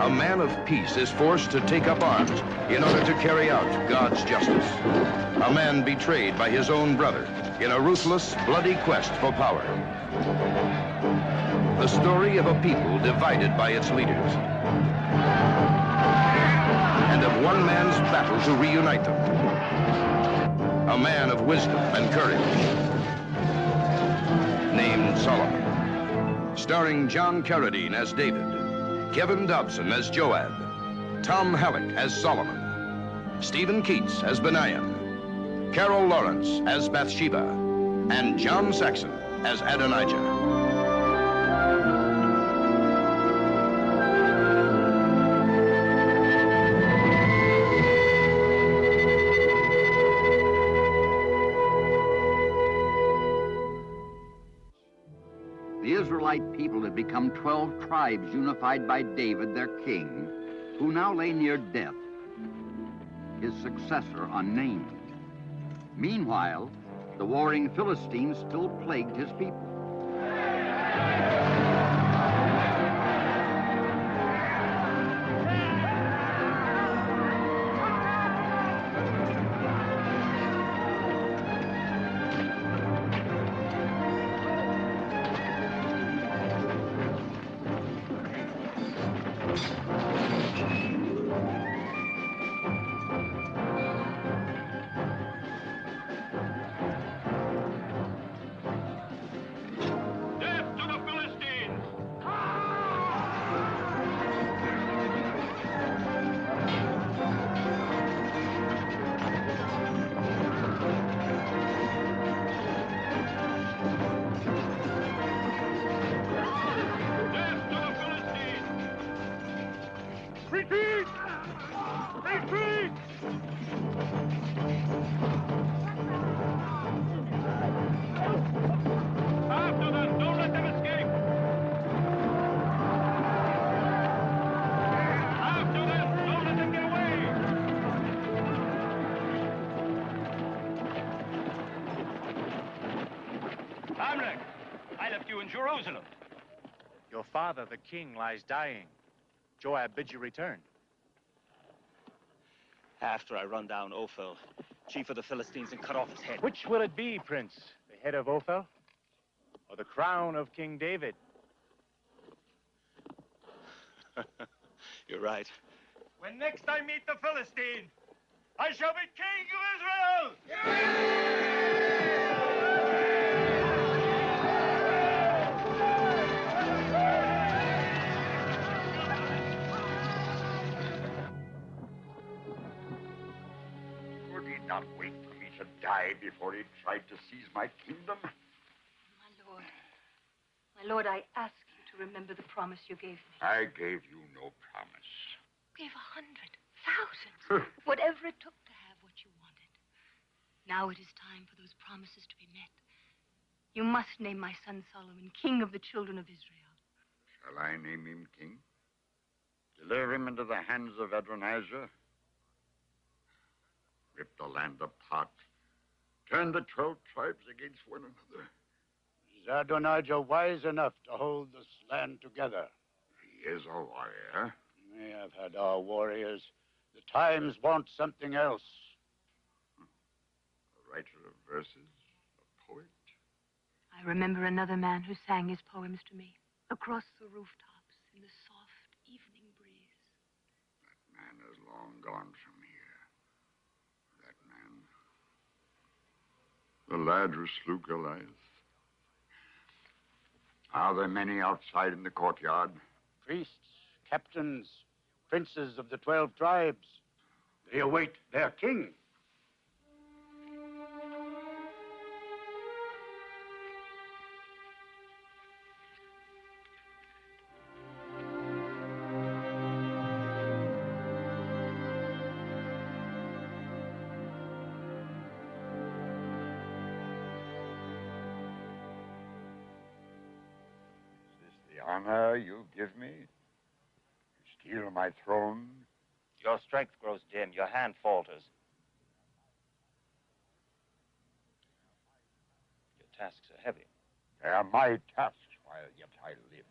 a man of peace is forced to take up arms in order to carry out God's justice. A man betrayed by his own brother in a ruthless, bloody quest for power. The story of a people divided by its leaders, and of one man's battle to reunite them. A man of wisdom and courage, named Solomon. Starring John Carradine as David, Kevin Dobson as Joab, Tom Halleck as Solomon, Stephen Keats as Benaiah, Carol Lawrence as Bathsheba, and John Saxon as Adonijah. The Israelite people had become 12 tribes unified by David, their king, who now lay near death, his successor unnamed. Meanwhile, the warring Philistines still plagued his people. Jerusalem. Your father, the king, lies dying. Joab bids you return. After I run down Ophel, chief of the Philistines, and cut off his head. Which will it be, Prince? The head of Ophel? Or the crown of King David? You're right. When next I meet the Philistine, I shall be king of Israel! Would he not wait for me to die before he tried to seize my kingdom? My lord, I ask you to remember the promise you gave me. I gave you no promise. Gave 100,000. Whatever it took to have what you wanted. Now it is time for those promises to be met. You must name my son Solomon king of the children of Israel. Shall I name him king? Deliver him into the hands of Adonijah? Rip the land apart? Turn the 12 tribes against one another? Is Adonijah wise enough to hold this land together? He is a warrior. We have had our warriors. The times want something else. A writer of verses, a poet. I remember another man who sang his poems to me across the rooftops in the soft evening breeze. That man is long gone from here. That man. The lad who slew Goliath. Are there many outside in the courtyard? Priests, captains, princes of the 12 tribes. They await their king. Honor you give me? You steal my throne? Your strength grows dim. Your hand falters. Your tasks are heavy. They are my tasks while yet I live.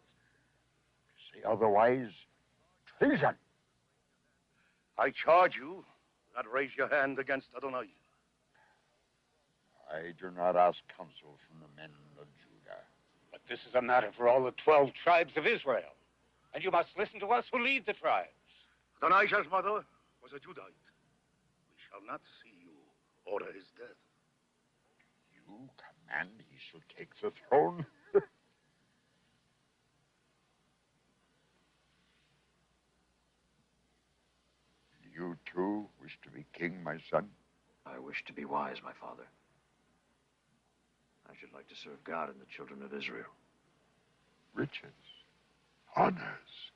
To say otherwise, treason. I charge you not raise your hand against Adonai. I do not ask counsel from the men of Judah. But this is a matter for all the 12 tribes of Israel. And you must listen to us who lead the tribes. Adonijah's mother was a Judite. We shall not see you order his death. You command he should take the throne? You too wish to be king, my son? I wish to be wise, my father. I should like to serve God and the children of Israel. Riches, honors.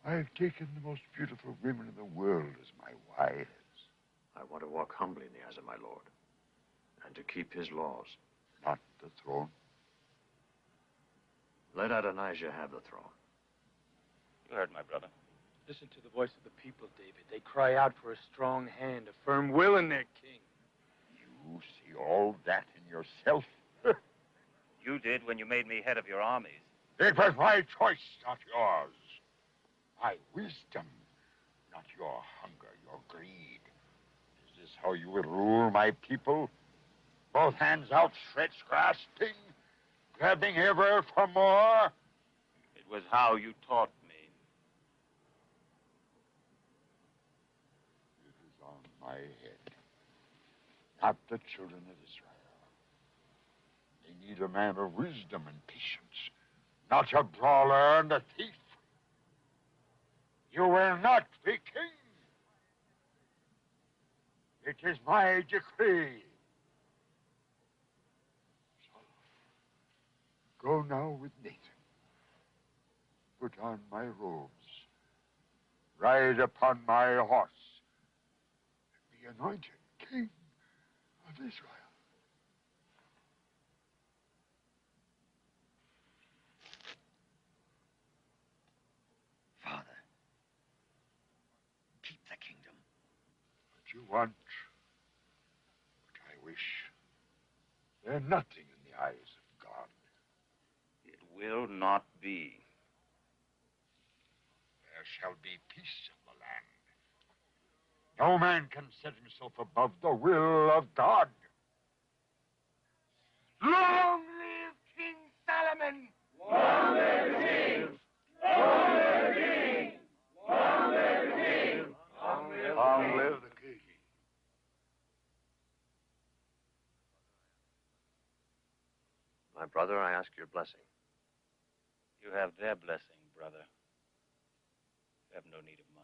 I have taken the most beautiful women in the world as my wives. I want to walk humbly in the eyes of my Lord and to keep his laws. Not the throne. Let Adonijah have the throne. You heard my brother. Listen to the voice of the people, David. They cry out for a strong hand, a firm will in their king. You see all that in yourself? You did when you made me head of your armies. It was my choice, not yours. My wisdom, not your hunger, your greed. Is this how you will rule my people? Both hands outstretched, grasping, grabbing ever for more? It was how you taught me. It is on my head, not the children of Israel. They need a man of wisdom and patience, not a brawler and a thief. You will not be king. It is my decree. So, go now with Nathan. Put on my robes. Ride upon my horse. And be anointed king of Israel. Father, keep the kingdom. What you want, what I wish, they're nothing in the eyes of God. It will not be. There shall be peace in the land. No man can set himself above the will of God. Long live King Solomon! Long live the king! Long live the king! Long live the king! Long live the king. My brother, I ask your blessing. You have their blessing, brother. You have no need of mine.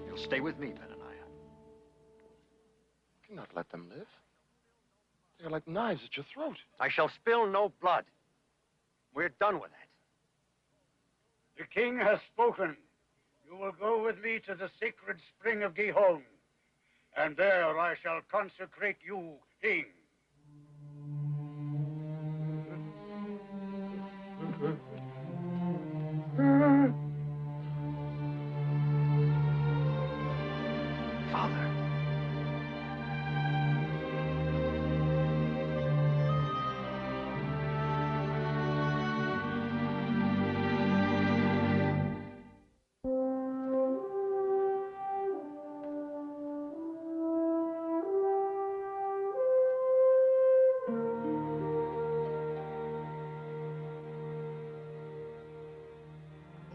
You'll stay with me, Benaniah. Do not let them live. They are like knives at your throat. I shall spill no blood. We're done with that. The king has spoken. You will go with me to the sacred spring of Gihon, and there I shall consecrate you king. Father.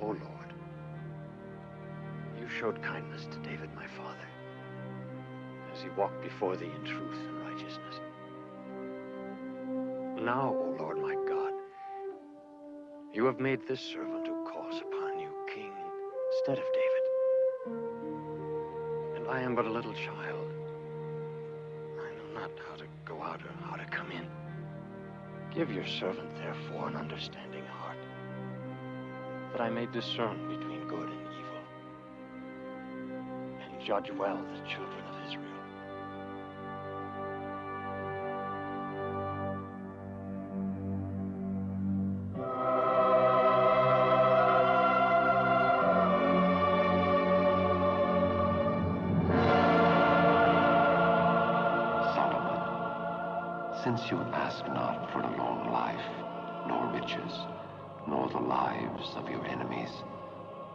O Lord, you showed kindness to David, my father, as he walked before thee in truth and righteousness. Now, O Lord, my God, you have made this servant who calls upon you king instead of David. And I am but a little child. I know not how to go out or how to come in. Give your servant, therefore, an understanding heart, that I may discern between good and evil, and judge well the children of Israel. Since you ask not for a long life, nor riches, nor the lives of your enemies,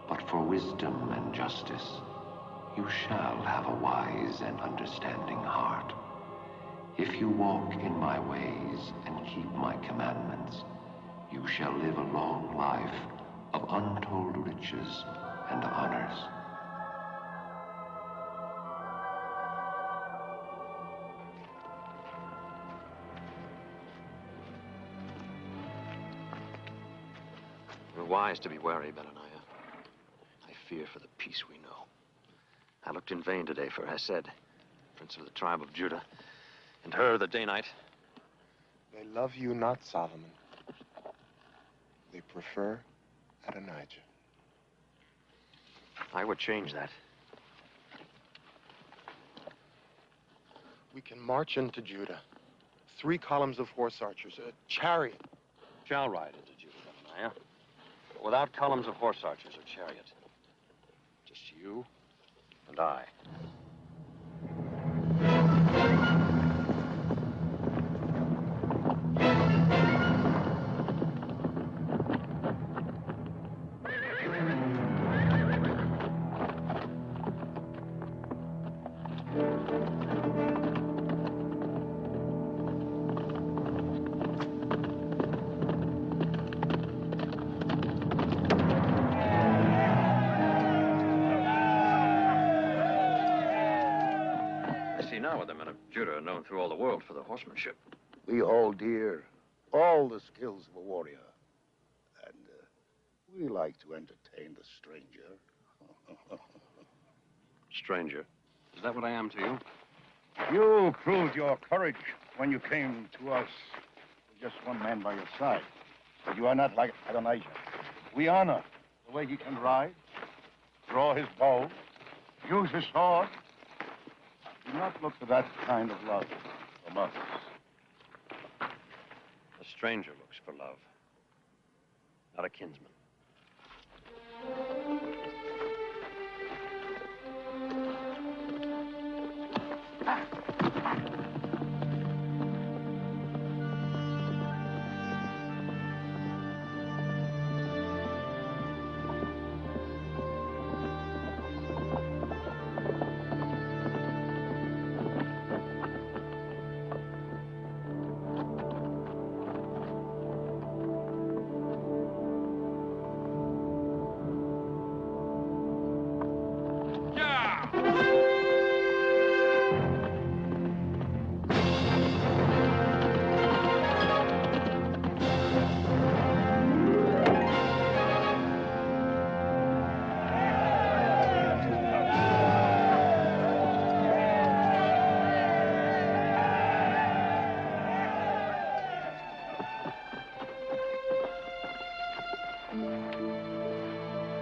but for wisdom and justice, you shall have a wise and understanding heart. If you walk in my ways and keep my commandments, you shall live a long life of untold riches and honors. We're wise to be wary, Benaniah. I fear for the peace we know. I looked in vain today for Hesed, prince of the tribe of Judah, and her, the Danite. They love you not, Solomon. They prefer Adonijah. I would change that. We can march into Judah. 3 columns of horse archers, a chariot. Shall ride into Judah, Benaniah, but without columns of horse archers or chariot. Just you and I. Now, with the men of Judah are known through all the world for their horsemanship. We hold dear all the skills of a warrior. And we like to entertain the stranger. Stranger? Is that what I am to you? You proved your courage when you came to us with just one man by your side. But you are not like Adonijah. We honor the way he can ride, draw his bow, use his sword. Do not look for that kind of love from us. A stranger looks for love, not a kinsman.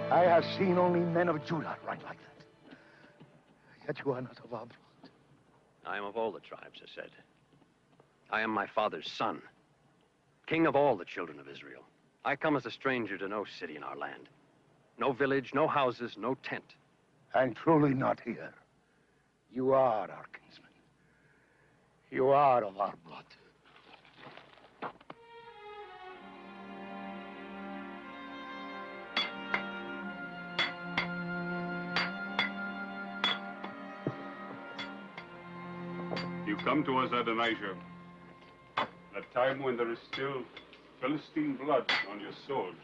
I have seen only men of Judah ride like that. Yet you are not of our blood. I am of all the tribes, I said. I am my father's son, king of all the children of Israel. I come as a stranger to no city in our land. No village, no houses, no tent. And truly not here. You are our kinsman. You are of our blood. You come to us, Adonijah, at a time when there is still Philistine blood on your sword.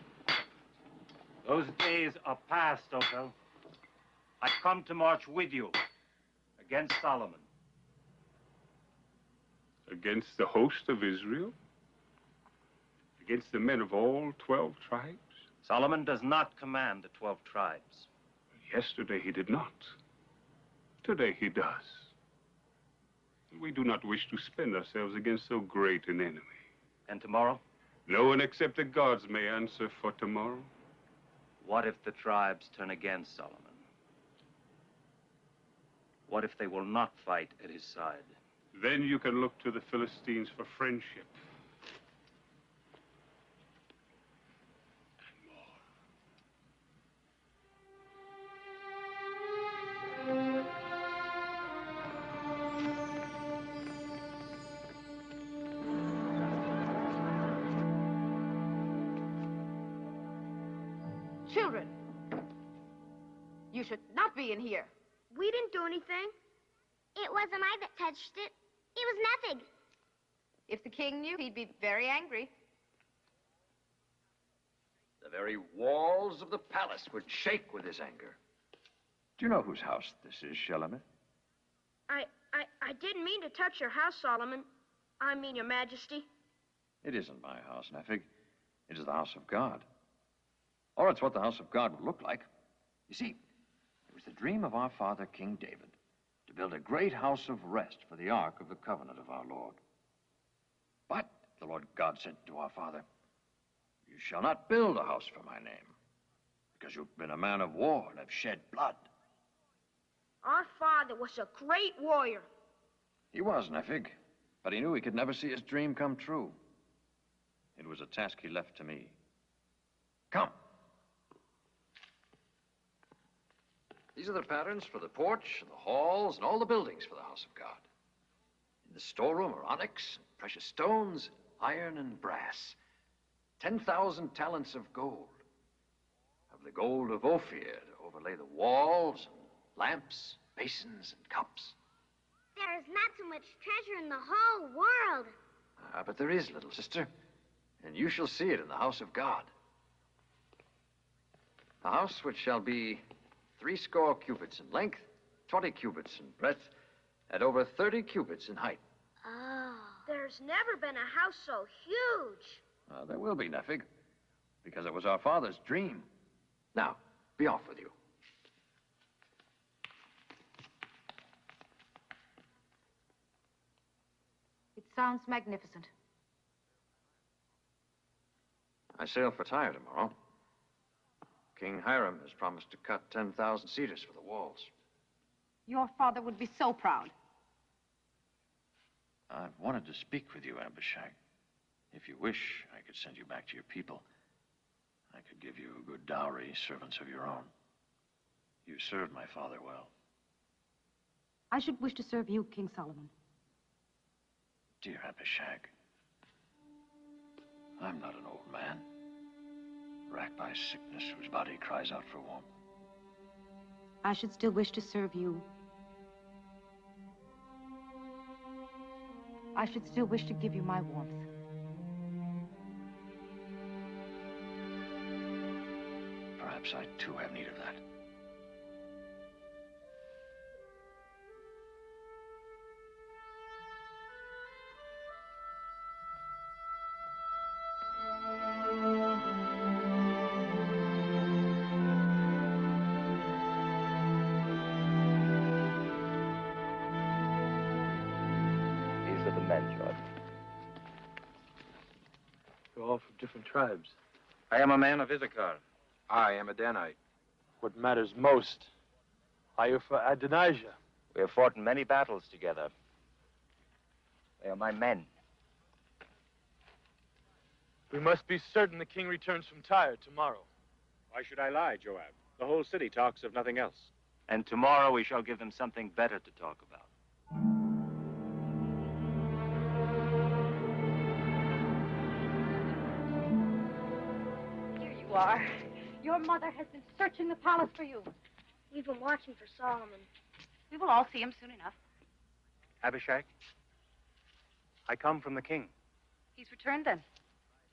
Those days are past, Ophel. I come to march with you against Solomon. Against the host of Israel? Against the men of all 12 tribes? Solomon does not command the 12 tribes. Yesterday he did not. Today he does. We do not wish to spend ourselves against so great an enemy. And tomorrow? No one except the gods may answer for tomorrow. What if the tribes turn against Solomon? What if they will not fight at his side? Then you can look to the Philistines for friendship. Children, you should not be in here. We didn't do anything. It wasn't I that touched it. It was nothing. If the king knew, he'd be very angry. The very walls of the palace would shake with his anger. Do you know whose house this is, Shelomith? I didn't mean to touch your house, Solomon. I mean, Your Majesty. It isn't my house, Nefig. It is the house of God. Or it's what the house of God would look like. You see, it was the dream of our father, King David, to build a great house of rest for the ark of the covenant of our Lord. But the Lord God said to our father, "You shall not build a house for my name, because you've been a man of war and have shed blood." Our father was a great warrior. He was, Nefig, but he knew he could never see his dream come true. It was a task he left to me. Come. These are the patterns for the porch, and the halls, and all the buildings for the house of God. In the storeroom are onyx, and precious stones, iron and brass. 10,000 talents of gold. Of the gold of Ophir to overlay the walls, and lamps, basins, and cups. There's not so much treasure in the whole world. But there is, little sister, and you shall see it in the house of God. A house which shall be 80 cubits in length, 20 cubits in breadth, and over 30 cubits in height. Oh. There's never been a house so huge. There will be, Nefig, because it was our father's dream. Now, be off with you. It sounds magnificent. I sail for Tyre tomorrow. King Hiram has promised to cut 10,000 cedars for the walls. Your father would be so proud. I've wanted to speak with you, Abishag. If you wish, I could send you back to your people. I could give you a good dowry, servants of your own. You served my father well. I should wish to serve you, King Solomon. Dear Abishag, I'm not an old man, racked by sickness whose body cries out for warmth. I should still wish to serve you. I should still wish to give you my warmth. Perhaps I, too, have need of that. These are the men, Jordan. You're all from different tribes. I am a man of Issachar. I am a Danite. What matters most, are you for Adonijah? We have fought in many battles together. They are my men. We must be certain the king returns from Tyre tomorrow. Why should I lie, Joab? The whole city talks of nothing else. And tomorrow we shall give them something better to talk about. Here you are. Your mother has been searching the palace for you. We've been watching for Solomon. We will all see him soon enough. Abishag, I come from the king. He's returned then.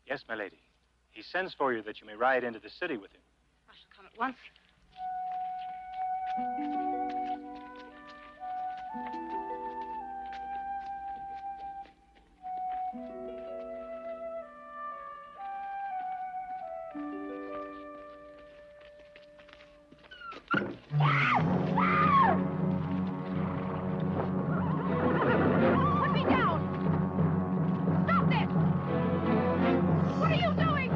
Yes, my lady. He sends for you that you may ride into the city with him. I shall come at once. Put me down! Stop this! What are you doing?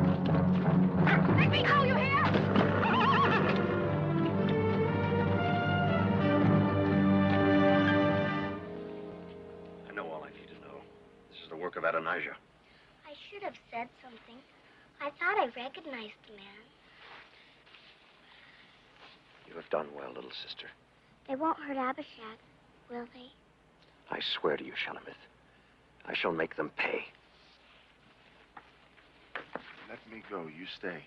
Let me go, you hear? I know all I need to know. This is the work of Adonijah. I should have said something. I thought I recognized the man. You have done well, little sister. They won't hurt Abishag, will they? I swear to you, Shelomith, I shall make them pay. Let me go. You stay.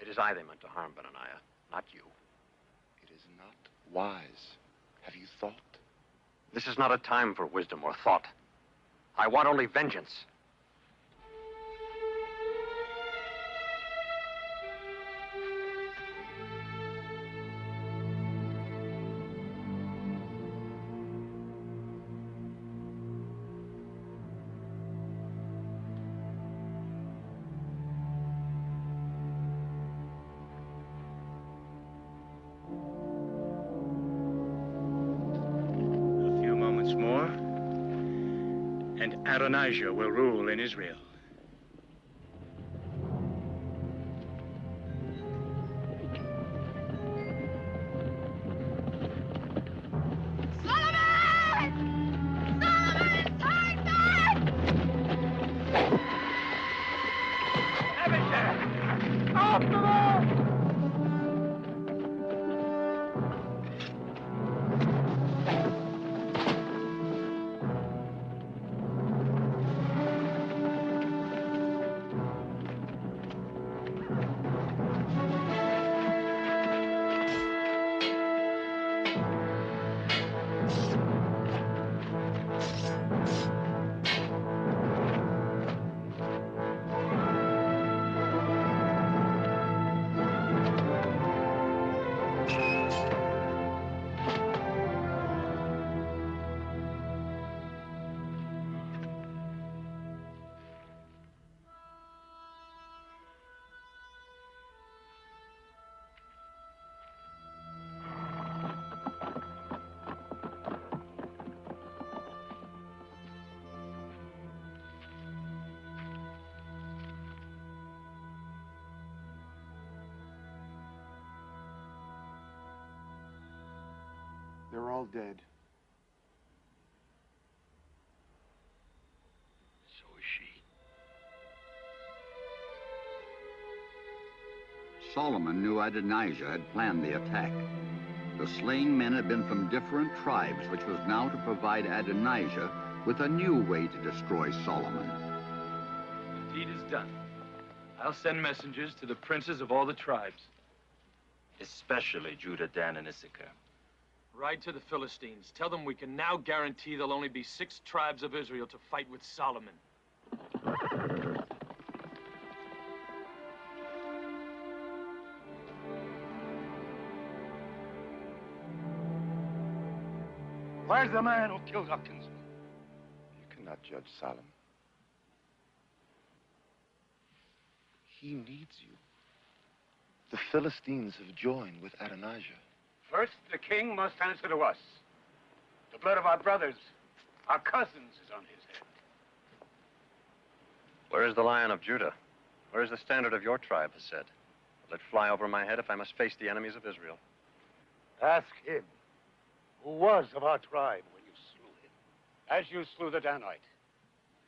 It is I they meant to harm, Benaniah, not you. It is not wise. Have you thought? This is not a time for wisdom or thought. I want only vengeance. More, and Adonijah will rule in Israel. They're all dead. So is she. Solomon knew Adonijah had planned the attack. The slain men had been from different tribes, which was now to provide Adonijah with a new way to destroy Solomon. The deed is done. I'll send messengers to the princes of all the tribes. Especially Judah, Dan, and Issachar. Ride to the Philistines. Tell them we can now guarantee there'll only be 6 tribes of Israel to fight with Solomon. Where's the man who killed our kinsman? You cannot judge Solomon. He needs you. The Philistines have joined with Adonijah. First, the king must answer to us. The blood of our brothers, our cousins, is on his head. Where is the Lion of Judah? Where is the standard of your tribe, has said? Will it fly over my head if I must face the enemies of Israel? Ask him, who was of our tribe when you slew him. As you slew the Danite,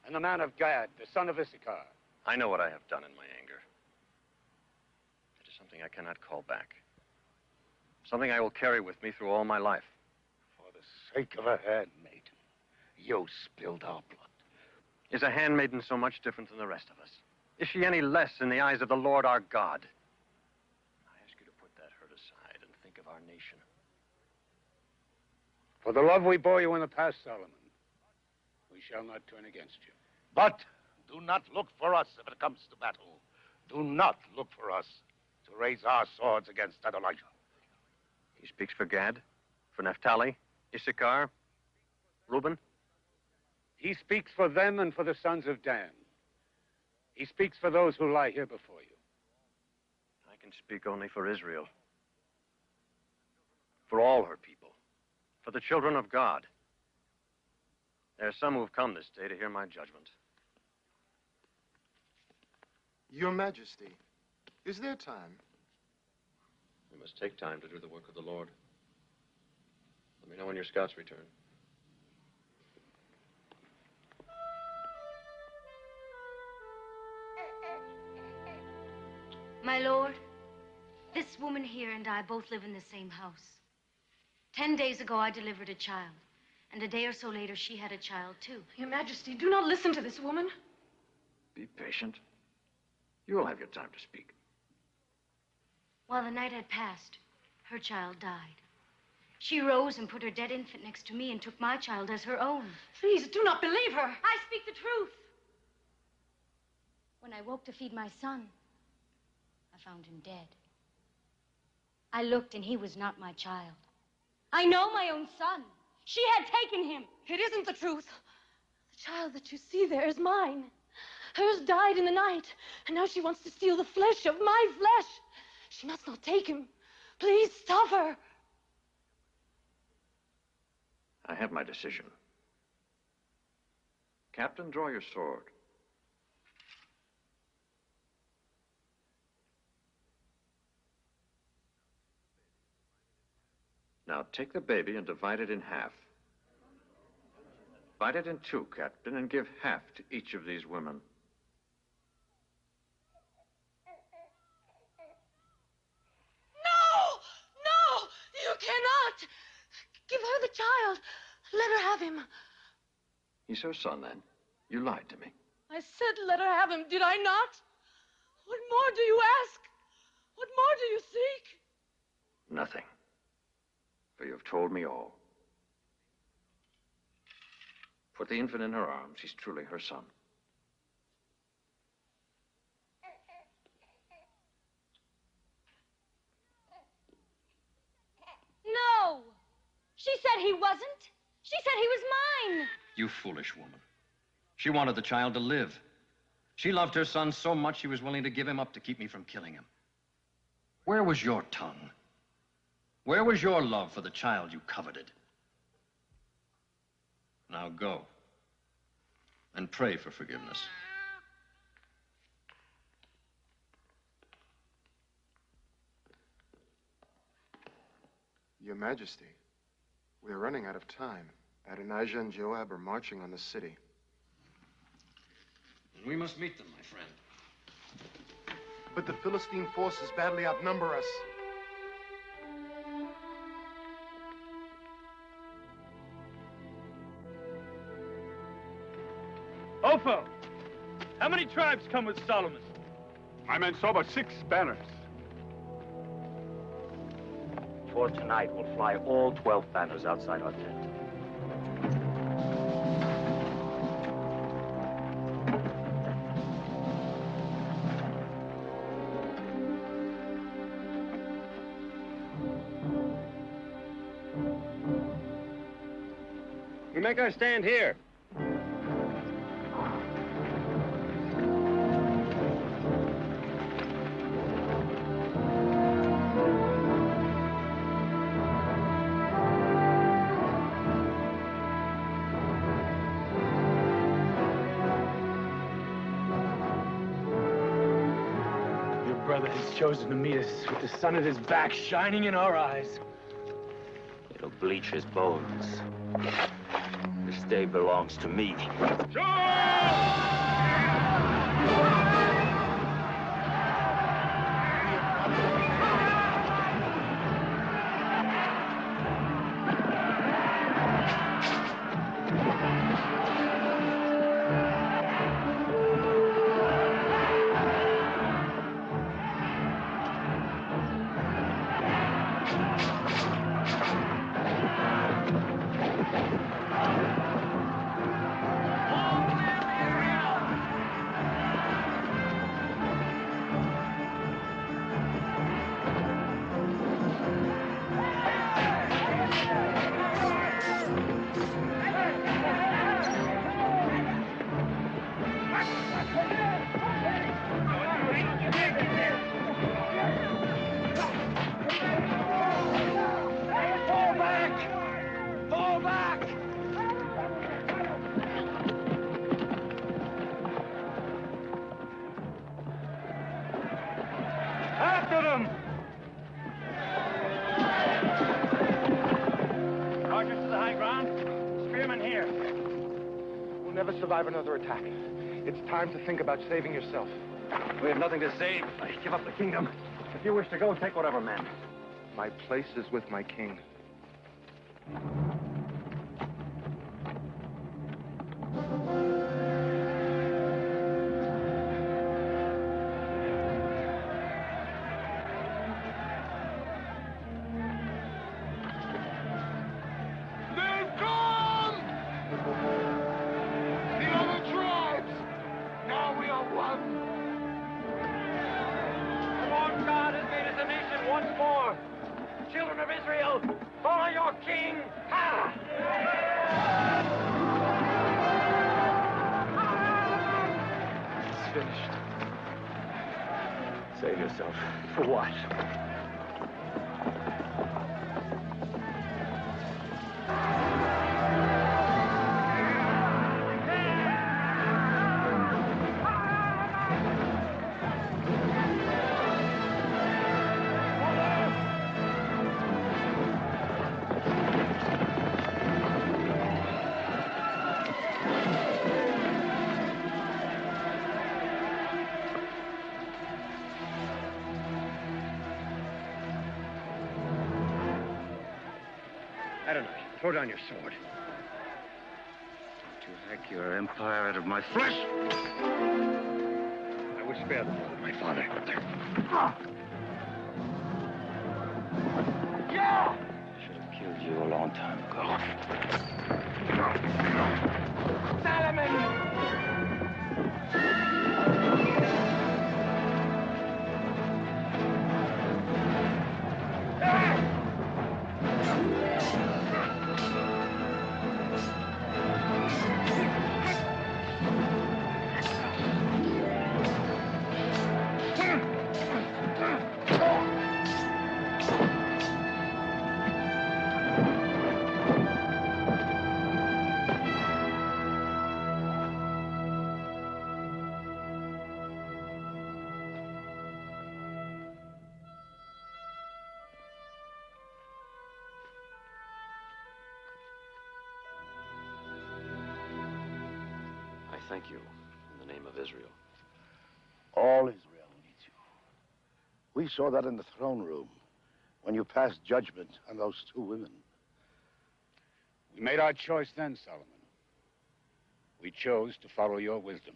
and the man of Gad, the son of Issachar. I know what I have done in my anger. It is something I cannot call back. Something I will carry with me through all my life. For the sake of a handmaiden, you spilled our blood. Is a handmaiden so much different than the rest of us? Is she any less in the eyes of the Lord our God? I ask you to put that hurt aside and think of our nation. For the love we bore you in the past, Solomon, we shall not turn against you. But do not look for us if it comes to battle. Do not look for us to raise our swords against Adonijah. He speaks for Gad, for Naphtali, Issachar, Reuben. He speaks for them and for the sons of Dan. He speaks for those who lie here before you. I can speak only for Israel. For all her people. For the children of God. There are some who have come this day to hear my judgment. Your Majesty, is there time? We must take time to do the work of the Lord. Let me know when your scouts return. My lord, this woman here and I both live in the same house. 10 days ago, I delivered a child. And a day or so later, she had a child, too. Your Majesty, do not listen to this woman. Be patient. You will have your time to speak. While the night had passed, her child died. She rose and put her dead infant next to me and took my child as her own. Please, do not believe her. I speak the truth. When I woke to feed my son, I found him dead. I looked, and he was not my child. I know my own son. She had taken him. It isn't the truth. The child that you see there is mine. Hers died in the night, and now she wants to steal the flesh of my flesh. She must not take him. Please stop her. I have my decision. Captain, draw your sword. Now take the baby and divide it in half. Divide it in two, Captain, and give half to each of these women. No! No! You cannot! Give her the child. Let her have him. He's her son, then. You lied to me. I said let her have him, did I not? What more do you ask? What more do you seek? Nothing. For you have told me all. Put the infant in her arms. He's truly her son. No! She said he wasn't. She said he was mine. You foolish woman. She wanted the child to live. She loved her son so much she was willing to give him up to keep me from killing him. Where was your tongue? Where was your love for the child you coveted? Now go and pray for forgiveness. Your Majesty, we are running out of time. Adonijah and Joab are marching on the city. We must meet them, my friend. But the Philistine forces badly outnumber us. Ophel, how many tribes come with Solomon? My men saw but 6 banners. For tonight, we'll fly all 12 banners outside our tent. We make our stand here. Your brother has chosen to meet us with the sun at his back shining in our eyes. It'll bleach his bones. This day belongs to me. After them! Archers to the high ground. Spearmen here. We'll never survive another attack. It's time to think about saving yourself. We have nothing to save. I give up the kingdom. If you wish to go, take whatever men. My place is with my king. people, follow your king. It's finished. Save yourself. For what? Throw down your sword. To hack your empire out of my flesh. I would spare the blood of my father. Yeah! Should have killed you a long time ago. Solomon! Thank you in the name of Israel. All Israel needs you. We saw that in the throne room when you passed judgment on those two women. We made our choice then, Solomon. We chose to follow your wisdom.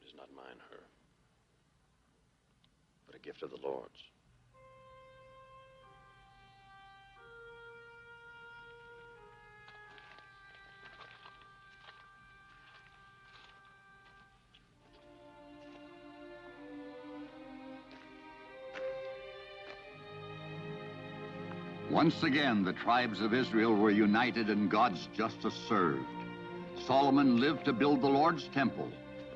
It is not mine, her, but a gift of the Lord's. Once again, the tribes of Israel were united and God's justice served. Solomon lived to build the Lord's temple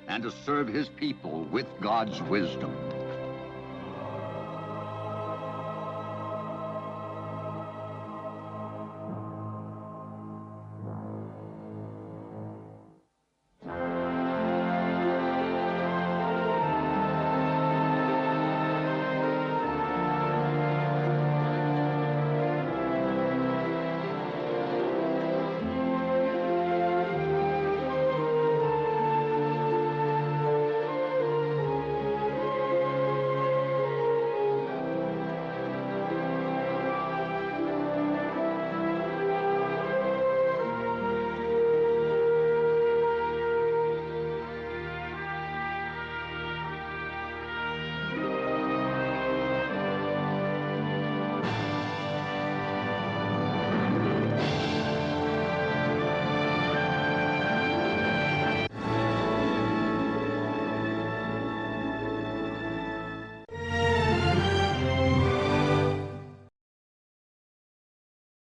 and to serve his people with God's wisdom.